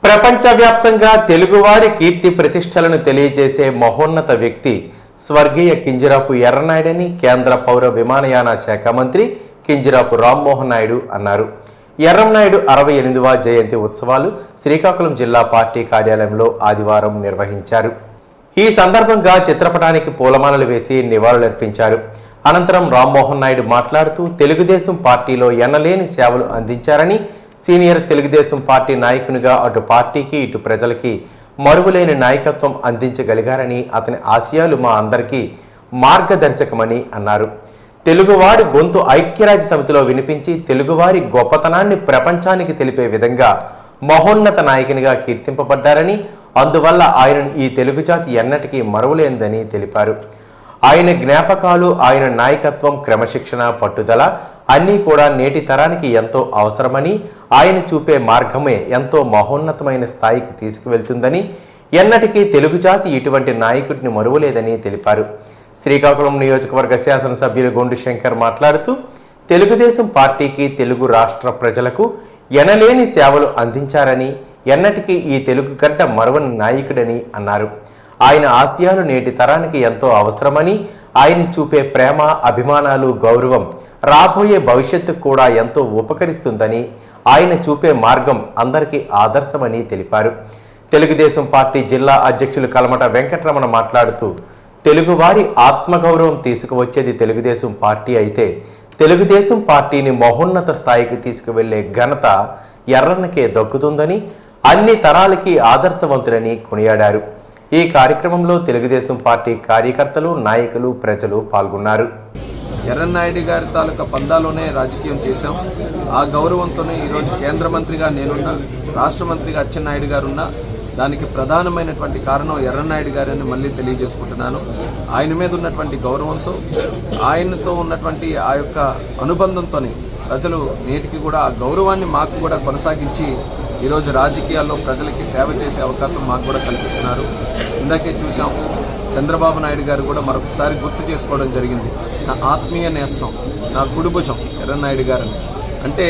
ప్రపంచవ్యాప్తంగా తెలుగువారి కీర్తి ప్రతిష్టలను తెలియజేసే మహోన్నత వ్యక్తి స్వర్గీయ కింజరాపు ఎర్రనాయుడని కేంద్ర పౌర విమానయాన శాఖ మంత్రి కింజరాపు రామ్మోహన్ నాయుడు అన్నారు. ఎర్రంనాయుడు 68వ జయంతి ఉత్సవాలు శ్రీకాకుళం జిల్లా పార్టీ కార్యాలయంలో ఆదివారం నిర్వహించారు. ఈ సందర్భంగా చిత్రపటానికి పూలమాలలు వేసి నివాళులర్పించారు. అనంతరం రామ్మోహన్ నాయుడు మాట్లాడుతూ తెలుగుదేశం పార్టీలో ఎన్నలేని సేవలు అందించారని, సీనియర్ తెలుగుదేశం పార్టీ నాయకునిగా అటు పార్టీకి ఇటు ప్రజలకి మరువులేని నాయకత్వం అందించగలిగారని, అతని ఆశయాలు మా అందరికీ మార్గదర్శకమని అన్నారు. తెలుగువాడి గొంతు ఐక్యరాజ్య సమితిలో వినిపించి తెలుగువారి గొప్పతనాన్ని ప్రపంచానికి తెలిపే విధంగా మహోన్నత నాయకునిగా కీర్తింపబడ్డారని, అందువల్ల ఆయనను ఈ తెలుగు జాతి ఎన్నటికీ మరువలేనిదని తెలిపారు. ఆయన జ్ఞాపకాలు, ఆయన నాయకత్వం, క్రమశిక్షణ, పట్టుదల అన్నీ కూడా నేటి తరానికి ఎంతో అవసరమని, ఆయన చూపే మార్గమే ఎంతో మహోన్నతమైన స్థాయికి తీసుకువెళ్తుందని, ఎన్నటికీ తెలుగు జాతి ఇటువంటి నాయకుడిని మరువలేదని తెలిపారు. శ్రీకాకుళం నియోజకవర్గ శాసనసభ్యులు గొండు శంకర్ మాట్లాడుతూ తెలుగుదేశం పార్టీకి, తెలుగు రాష్ట్ర ప్రజలకు ఎనలేని సేవలు అందించారని, ఎన్నటికీ ఈ తెలుగు గడ్డ మరువని నాయకుడని అన్నారు. ఆయన ఆశయాలు నేటి తరానికి ఎంతో అవసరమని, ఆయన చూపే ప్రేమ, అభిమానాలు, గౌరవం రాబోయే భవిష్యత్తుకు కూడా ఎంతో ఉపకరిస్తుందని, ఆయన చూపే మార్గం అందరికీ ఆదర్శమని తెలిపారు. తెలుగుదేశం పార్టీ జిల్లా అధ్యక్షులు కలమట వెంకటరమణ మాట్లాడుతూ తెలుగువారి ఆత్మగౌరవం తీసుకువచ్చేది తెలుగుదేశం పార్టీ అయితే, తెలుగుదేశం పార్టీని మహోన్నత స్థాయికి తీసుకువెళ్లే ఘనత ఎర్రన్నకే దక్కుతుందని, అన్ని తరాలకి ఆదర్శవంతులని కొనియాడారు. ఈ కార్యక్రమంలో తెలుగుదేశం పార్టీ కార్యకర్తలు, నాయకులు, ప్రజలు పాల్గొన్నారు. ఎర్రన్నాయుడు గారి తాలూకా పందాలోనే రాజకీయం చేశాం. ఆ గౌరవంతోనే ఈరోజు కేంద్ర మంత్రిగా నేనున్నా, రాష్ట్ర మంత్రిగా అచ్చెన్నాయుడు గారున్నా. దానికి ప్రధానమైనటువంటి కారణం ఎర్రన్నాయుడు గారని మళ్ళీ తెలియజేసుకుంటున్నాను. ఆయన మీద ఉన్నటువంటి గౌరవంతో, ఆయనతో ఉన్నటువంటి ఆ యొక్క అనుబంధంతోనే ప్రజలు నేటికి కూడా ఆ గౌరవాన్ని మాకు కూడా కొనసాగించి ఈరోజు రాజకీయాల్లో ప్రజలకి సేవ చేసే అవకాశం మాకు కూడా కల్పిస్తున్నారు. ఇందాకే చూసాం, చంద్రబాబు నాయుడు గారు కూడా మరొకసారి గుర్తు చేసుకోవడం జరిగింది. నా ఆత్మీయ నేస్తం, నా కుడిభుజం ఎర్రన్నాయుడు గారని. అంటే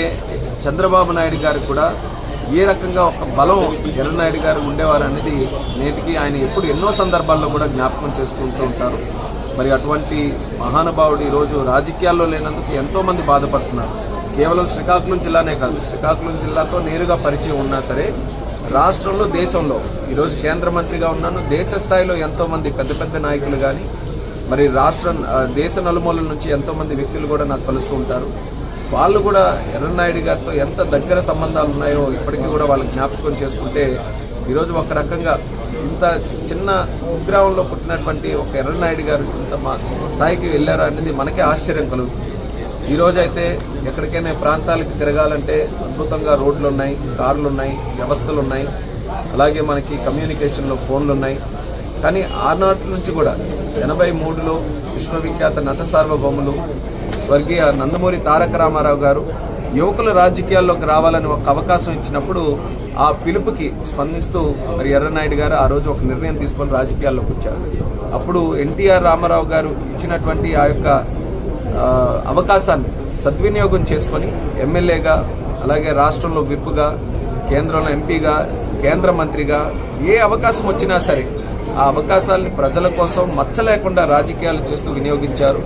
చంద్రబాబు నాయుడు గారు కూడా ఏ రకంగా ఒక బలం ఎర్రన్నాయుడు గారు ఉండేవారు అనేది నేటికి ఆయన ఎప్పుడు ఎన్నో సందర్భాల్లో కూడా జ్ఞాపకం చేసుకుంటూ ఉంటారు. మరి అటువంటి మహానుభావుడు ఈరోజు రాజకీయాల్లో లేనందుకు ఎంతోమంది బాధపడుతున్నారు. కేవలం శ్రీకాకుళం జిల్లానే కాదు, శ్రీకాకుళం జిల్లాతో నేరుగా పరిచయం ఉన్నా సరే రాష్ట్రంలో, దేశంలో ఈరోజు కేంద్ర మంత్రిగా ఉన్నాను. దేశ స్థాయిలో ఎంతోమంది పెద్ద పెద్ద నాయకులు కానీ, మరి దేశ నలుమూలల నుంచి ఎంతోమంది వ్యక్తులు కూడా నాకు కలుస్తూ ఉంటారు. వాళ్ళు కూడా ఎర్రన్నాయుడు గారితో ఎంత దగ్గర సంబంధాలు ఉన్నాయో ఇప్పటికీ కూడా వాళ్ళు జ్ఞాపకం చేసుకుంటే, ఈరోజు ఒక రకంగా ఇంత చిన్న కుగ్రామంలో పుట్టినటువంటి ఒక ఎర్రన్నాయుడు గారు ఇంత స్థాయికి వెళ్ళారా అనేది మనకే ఆశ్చర్యం కలుగుతుంది. ఈరోజు అయితే ఎక్కడికైనా ప్రాంతాలకు తిరగాలంటే అద్భుతంగా రోడ్లు ఉన్నాయి, కార్లు ఉన్నాయి, వ్యవస్థలు ఉన్నాయి, అలాగే మనకి కమ్యూనికేషన్లో ఫోన్లు ఉన్నాయి. కానీ ఆనాటి నుంచి కూడా 83లో విశ్వవిఖ్యాత నట సార్వభౌములు స్వర్గీయ నందమూరి తారక రామారావు గారు యువకుల రాజకీయాల్లోకి రావాలని ఒక అవకాశం ఇచ్చినప్పుడు ఆ పిలుపుకి స్పందిస్తూ మరి ఎర్రన్నాయుడు గారు ఆ రోజు ఒక నిర్ణయం తీసుకొని రాజకీయాల్లోకి వచ్చారు. అప్పుడు ఎన్టీఆర్ రామారావు గారు ఇచ్చినటువంటి ఆ యొక్క అవకాశాన్ని సద్వినియోగం చేసుకొని ఎమ్మెల్యేగా, అలాగే రాష్ట్రంలో విప్గా, కేంద్రంలో ఎంపీగా, కేంద్ర మంత్రిగా ఏ అవకాశం వచ్చినా సరే ఆ అవకాశాలని ప్రజల కోసం మచ్చ లేకుండా రాజకీయాలు చేస్తూ వినియోగించారు.